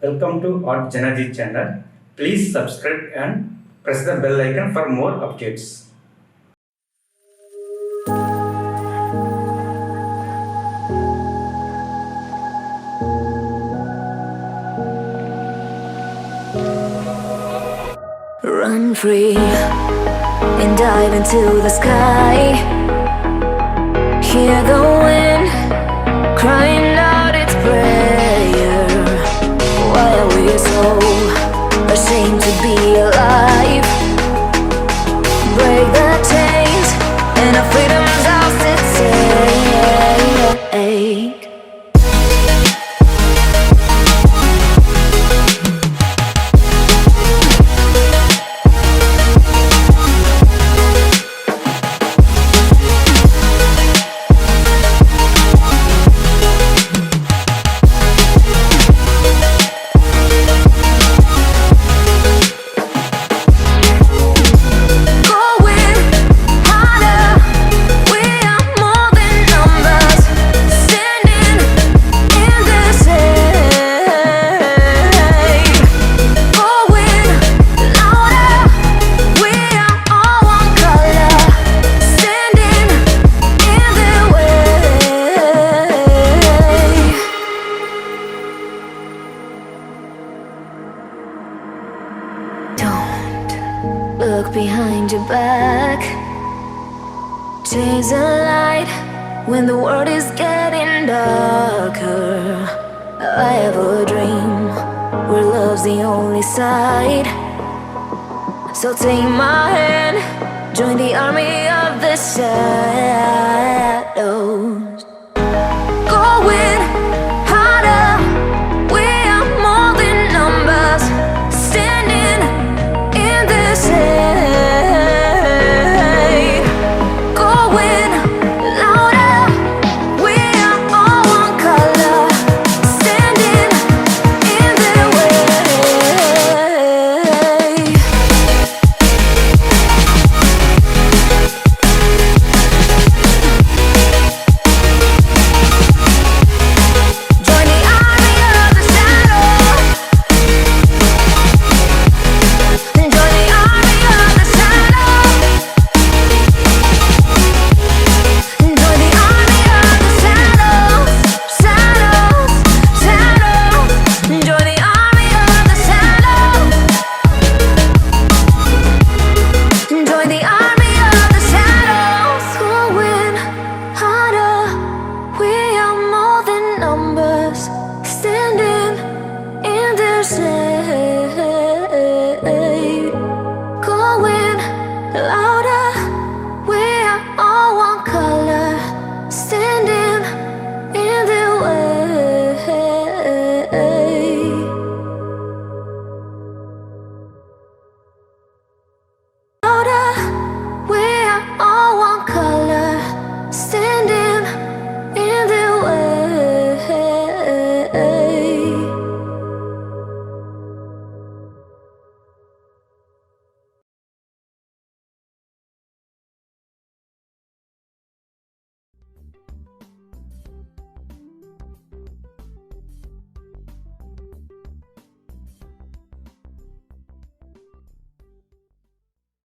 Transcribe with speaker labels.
Speaker 1: Welcome to JanaG channel. Please subscribe and press the bell icon for more updates.
Speaker 2: Run free and dive into the sky. Hear the wind crying out its prayer. Why are we so ashamed to be alive? Break the chains and our freedom's ours to take. Look behind your back. Chase a light when the world is getting darker. I have a dream where love's the only side. So take my hand, join the army of the side.